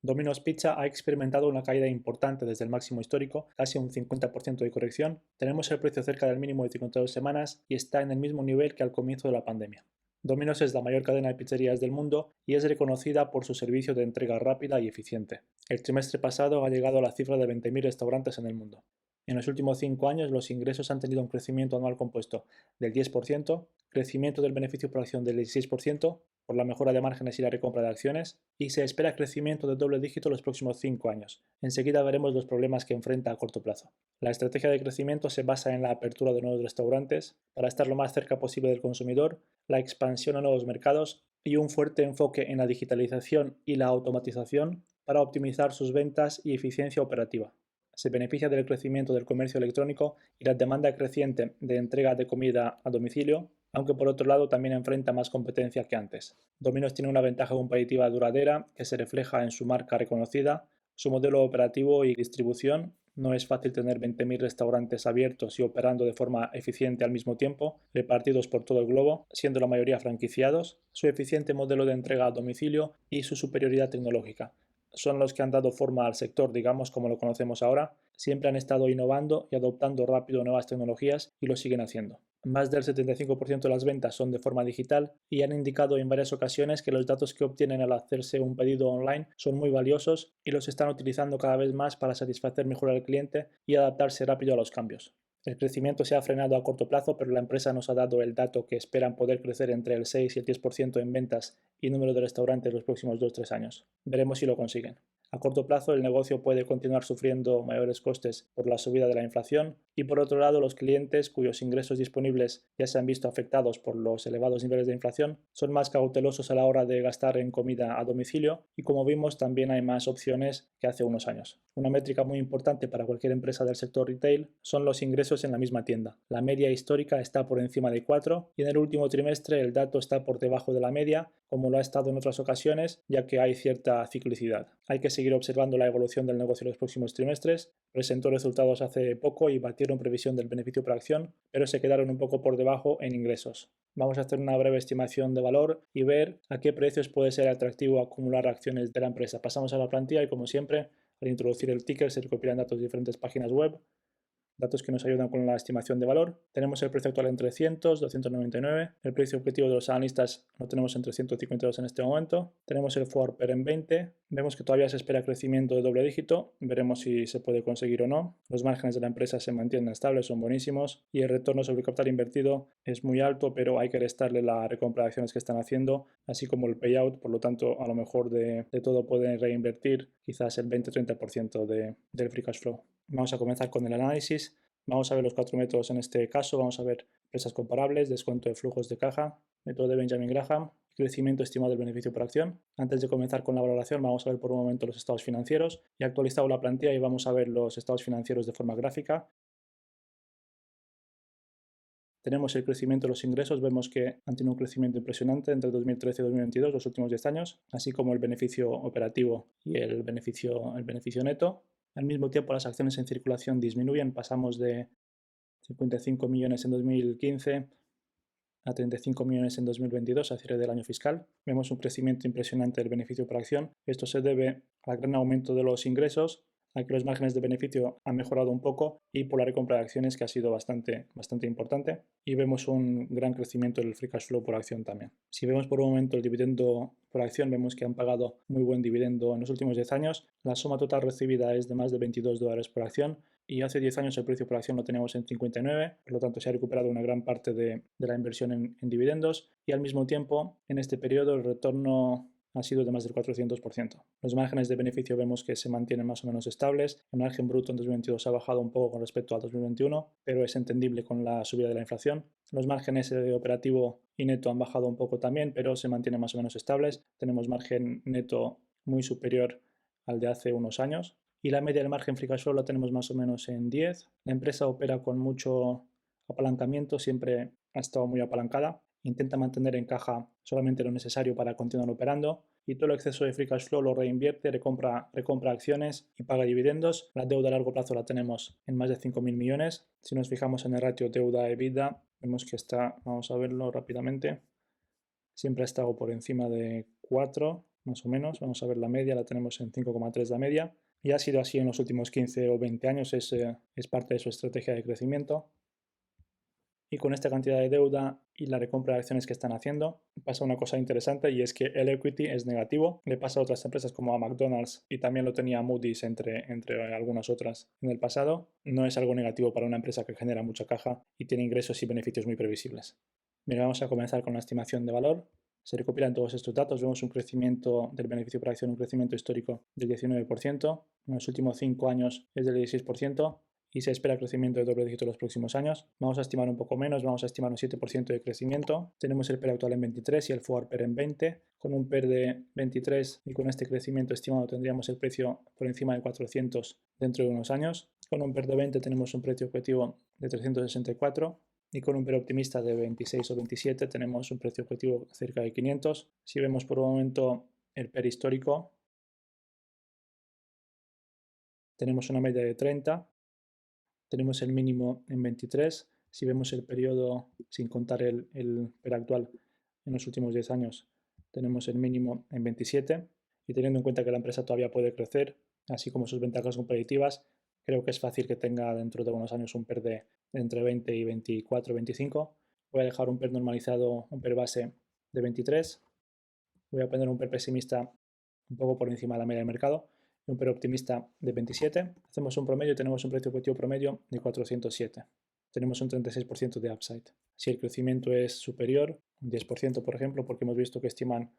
Domino's Pizza ha experimentado una caída importante desde el máximo histórico, casi un 50% de corrección. Tenemos el precio cerca del mínimo de 52 semanas y está en el mismo nivel que al comienzo de la pandemia. Domino's es la mayor cadena de pizzerías del mundo y es reconocida por su servicio de entrega rápida y eficiente. El trimestre pasado ha llegado a la cifra de 20.000 restaurantes en el mundo. En los últimos 5 años los ingresos han tenido un crecimiento anual compuesto del 10%, crecimiento del beneficio por acción del 16%, por la mejora de márgenes y la recompra de acciones, y se espera crecimiento de doble dígito los próximos 5 años. Enseguida veremos los problemas que enfrenta a corto plazo. La estrategia de crecimiento se basa en la apertura de nuevos restaurantes para estar lo más cerca posible del consumidor, la expansión a nuevos mercados y un fuerte enfoque en la digitalización y la automatización para optimizar sus ventas y eficiencia operativa. Se beneficia del crecimiento del comercio electrónico y la demanda creciente de entrega de comida a domicilio, aunque por otro lado también enfrenta más competencia que antes. Domino's tiene una ventaja competitiva duradera que se refleja en su marca reconocida, su modelo operativo y distribución. No es fácil tener 20.000 restaurantes abiertos y operando de forma eficiente al mismo tiempo, repartidos por todo el globo, siendo la mayoría franquiciados, su eficiente modelo de entrega a domicilio y su superioridad tecnológica. Son los que han dado forma al sector, digamos, como lo conocemos ahora. Siempre han estado innovando y adoptando rápido nuevas tecnologías y lo siguen haciendo. Más del 75% de las ventas son de forma digital y han indicado en varias ocasiones que los datos que obtienen al hacerse un pedido online son muy valiosos y los están utilizando cada vez más para satisfacer mejor al cliente y adaptarse rápido a los cambios. El crecimiento se ha frenado a corto plazo, pero la empresa nos ha dado el dato que esperan poder crecer entre el 6 y el 10% en ventas y número de restaurantes los próximos 2-3 años. Veremos si lo consiguen. A corto plazo, el negocio puede continuar sufriendo mayores costes por la subida de la inflación y, por otro lado, los clientes cuyos ingresos disponibles ya se han visto afectados por los elevados niveles de inflación son más cautelosos a la hora de gastar en comida a domicilio y, como vimos, también hay más opciones que hace unos años. Una métrica muy importante para cualquier empresa del sector retail son los ingresos en la misma tienda. La media histórica está por encima de 4 y en el último trimestre el dato está por debajo de la media, como lo ha estado en otras ocasiones, ya que hay cierta ciclicidad. Hay que seguir observando la evolución del negocio en los próximos trimestres. Presentó resultados hace poco y batieron previsión del beneficio por acción, pero se quedaron un poco por debajo en ingresos. Vamos a hacer una breve estimación de valor y ver a qué precios puede ser atractivo acumular acciones de la empresa. Pasamos a la plantilla y, como siempre, al introducir el ticker se recopilan datos de diferentes páginas web, datos que nos ayudan con la estimación de valor. Tenemos el precio actual en 300, 299. El precio objetivo de los analistas lo tenemos en 352 en este momento. Tenemos el forward PER en 20. Vemos que todavía se espera crecimiento de doble dígito. Veremos si se puede conseguir o no. Los márgenes de la empresa se mantienen estables, son buenísimos. Y el retorno sobre capital invertido es muy alto, pero hay que restarle la recompra de acciones que están haciendo, así como el payout. Por lo tanto, a lo mejor de todo pueden reinvertir quizás el 20-30% del free cash flow. Vamos a comenzar con el análisis. Vamos a ver los 4 métodos en este caso. Vamos a ver empresas comparables, descuento de flujos de caja, método de Benjamin Graham, crecimiento estimado del beneficio por acción. Antes de comenzar con la valoración, vamos a ver por un momento los estados financieros. He actualizado la plantilla y vamos a ver los estados financieros de forma gráfica. Tenemos el crecimiento de los ingresos, vemos que han tenido un crecimiento impresionante entre 2013 y 2022, los últimos 10 años, así como el beneficio operativo y el beneficio neto. Al mismo tiempo, las acciones en circulación disminuyen, pasamos de 55 millones en 2015 a 35 millones en 2022 a cierre del año fiscal. Vemos un crecimiento impresionante del beneficio por acción. Esto se debe al gran aumento de los ingresos, a que los márgenes de beneficio han mejorado un poco y por la recompra de acciones, que ha sido bastante importante, y vemos un gran crecimiento del free cash flow por acción también. Si vemos por un momento el dividendo por acción, vemos que han pagado muy buen dividendo en los últimos 10 años. La suma total recibida es de más de $22 por acción y hace 10 años el precio por acción lo teníamos en 59, por lo tanto se ha recuperado una gran parte de la inversión en dividendos y al mismo tiempo en este periodo el retorno ha sido de más del 400%. Los márgenes de beneficio vemos que se mantienen más o menos estables. El margen bruto en 2022 ha bajado un poco con respecto a 2021, pero es entendible con la subida de la inflación. Los márgenes de operativo y neto han bajado un poco también, pero se mantienen más o menos estables. Tenemos margen neto muy superior al de hace unos años. Y la media del margen free cash flow la tenemos más o menos en 10. La empresa opera con mucho apalancamiento, siempre ha estado muy apalancada. Intenta mantener en caja solamente lo necesario para continuar operando y todo el exceso de free cash flow lo reinvierte, recompra acciones y paga dividendos. La deuda a largo plazo la tenemos en más de 5.000 millones. Si nos fijamos en el ratio deuda-EBITDA, vemos que está, vamos a verlo rápidamente, siempre ha estado por encima de 4, más o menos. Vamos a ver la media, la tenemos en 5,3 la media. Y ha sido así en los últimos 15 o 20 años, es parte de su estrategia de crecimiento. Y con esta cantidad de deuda y la recompra de acciones que están haciendo, pasa una cosa interesante y es que el equity es negativo. Le pasa a otras empresas como a McDonald's y también lo tenía Moody's entre algunas otras en el pasado. No es algo negativo para una empresa que genera mucha caja y tiene ingresos y beneficios muy previsibles. Bien, vamos a comenzar con la estimación de valor. Se recopilan todos estos datos, vemos un crecimiento del beneficio por acción, un crecimiento histórico del 19%, en los últimos 5 años es del 16%, y se espera crecimiento de doble dígito en los próximos años. Vamos a estimar un poco menos, vamos a estimar un 7% de crecimiento. Tenemos el PER actual en 23 y el forward PER en 20. Con un PER de 23 y con este crecimiento estimado tendríamos el precio por encima de 400 dentro de unos años. Con un PER de 20 tenemos un precio objetivo de 364 y con un PER optimista de 26 o 27 tenemos un precio objetivo cerca de 500. Si vemos por un momento el PER histórico, tenemos una media de 30. Tenemos el mínimo en 23. Si vemos el periodo sin contar el PER actual en los últimos 10 años, tenemos el mínimo en 27. Y teniendo en cuenta que la empresa todavía puede crecer, así como sus ventajas competitivas, creo que es fácil que tenga dentro de unos años un PER de entre 20 y 24, 25. Voy a dejar un PER normalizado, un PER base de 23. Voy a poner un PER pesimista un poco por encima de la media del mercado y un PER optimista de 27. Hacemos un promedio y tenemos un precio objetivo promedio de 407. Tenemos un 36% de upside. Si el crecimiento es superior, un 10% por ejemplo, porque hemos visto que estiman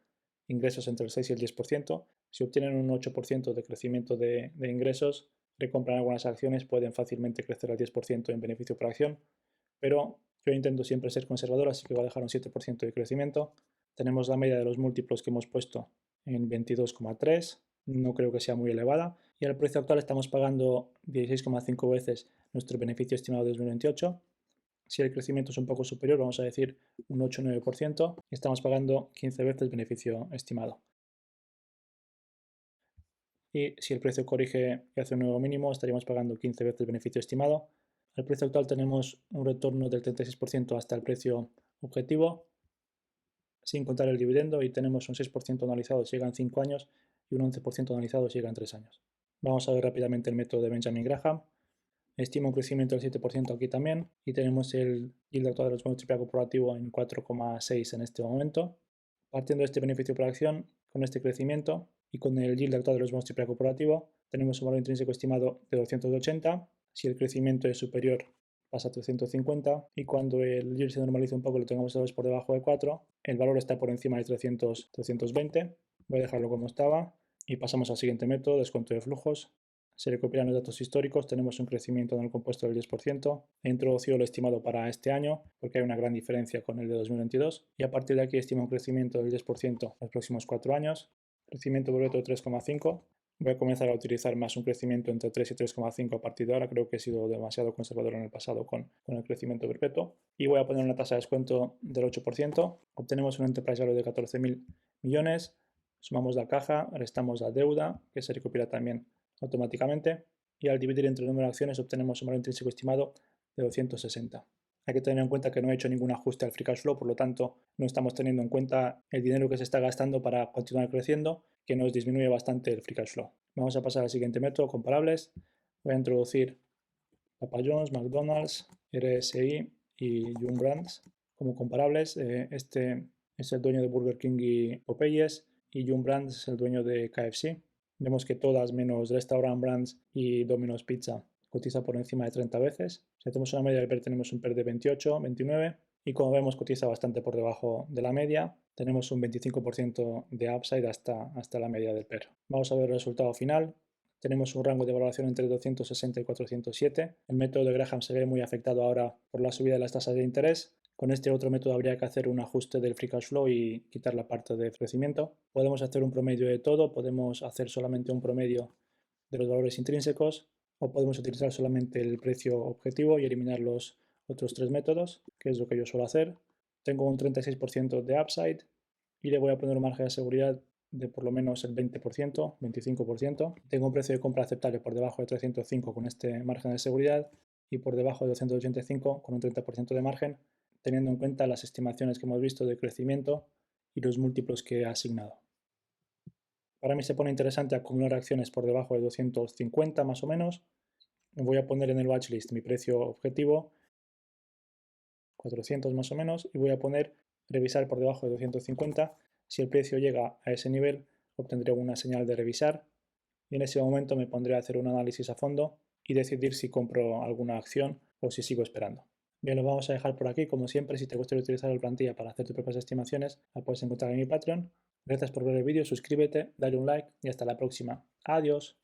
ingresos entre el 6 y el 10%, si obtienen un 8% de crecimiento de ingresos, recompran algunas acciones, pueden fácilmente crecer al 10% en beneficio por acción, pero yo intento siempre ser conservador, así que voy a dejar un 7% de crecimiento. Tenemos la media de los múltiplos que hemos puesto en 22,3, no creo que sea muy elevada, y al precio actual estamos pagando 16,5 veces nuestro beneficio estimado de 2028. Si el crecimiento es un poco superior, vamos a decir un 8-9%, y estamos pagando 15 veces el beneficio estimado. Y si el precio corrige y hace un nuevo mínimo, estaríamos pagando 15 veces el beneficio estimado. Al precio actual tenemos un retorno del 36% hasta el precio objetivo, sin contar el dividendo, y tenemos un 6% anualizado si llegan 5 años y un 11% anualizado si llegan 3 años. Vamos a ver rápidamente el método de Benjamin Graham. Estima un crecimiento del 7% aquí también y tenemos el yield actual de los bonos AAA corporativo en 4,6 en este momento. Partiendo de este beneficio por acción, con este crecimiento y con el yield actual de los bonos AAA corporativo, tenemos un valor intrínseco estimado de 280. Si el crecimiento es superior, pasa a 350, y cuando el yield se normaliza un poco, lo tengamos otra vez por debajo de 4, el valor está por encima de 300, 320. Voy a dejarlo como estaba y pasamos al siguiente método, descuento de flujos. Se recopilan los datos históricos, tenemos un crecimiento en el compuesto del 10%. He introducido lo estimado para este año porque hay una gran diferencia con el de 2022 y a partir de aquí estima un crecimiento del 10% los próximos 4 años. Crecimiento bruto de 3,5. Voy a comenzar a utilizar más un crecimiento entre 3 y 3,5 a partir de ahora. Creo que he sido demasiado conservador en el pasado con el crecimiento perpetuo. Y voy a poner una tasa de descuento del 8%. Obtenemos un enterprise value de 14.000 millones. Sumamos la caja, restamos la deuda, que se recopila también automáticamente, y al dividir entre el número de acciones obtenemos un valor intrínseco estimado de 260. Hay que tener en cuenta que no he hecho ningún ajuste al free cash flow, por lo tanto no estamos teniendo en cuenta el dinero que se está gastando para continuar creciendo, que nos disminuye bastante el free cash flow. Vamos a pasar al siguiente método, comparables. Voy a introducir Papa John's, McDonald's, RSI y Yum Brands como comparables. Este es el dueño de Burger King y Popeyes, y Yum Brands es el dueño de KFC. Vemos que todas menos Restaurant Brands y Domino's Pizza cotiza por encima de 30 veces. Si hacemos una media del PER tenemos un PER de 28, 29, y como vemos cotiza bastante por debajo de la media. Tenemos un 25% de upside hasta la media del PER. Vamos a ver el resultado final. Tenemos un rango de valoración entre 260 y 407. El método de Graham se ve muy afectado ahora por la subida de las tasas de interés. Con este otro método habría que hacer un ajuste del free cash flow y quitar la parte de crecimiento. Podemos hacer un promedio de todo, podemos hacer solamente un promedio de los valores intrínsecos, o podemos utilizar solamente el precio objetivo y eliminar los otros 3 métodos, que es lo que yo suelo hacer. Tengo un 36% de upside y le voy a poner un margen de seguridad de por lo menos el 20%, 25%. Tengo un precio de compra aceptable por debajo de 305 con este margen de seguridad y por debajo de 285 con un 30% de margen, teniendo en cuenta las estimaciones que hemos visto de crecimiento y los múltiplos que he asignado. Para mí se pone interesante acumular acciones por debajo de 250 más o menos. Voy a poner en el watchlist mi precio objetivo, 400 más o menos, y voy a poner revisar por debajo de 250. Si el precio llega a ese nivel, obtendré una señal de revisar y en ese momento me pondré a hacer un análisis a fondo y decidir si compro alguna acción o si sigo esperando. Bien, lo vamos a dejar por aquí. Como siempre, si te gustaría utilizar la plantilla para hacer tus propias estimaciones, la puedes encontrar en mi Patreon. Gracias por ver el vídeo, suscríbete, dale un like y hasta la próxima. Adiós.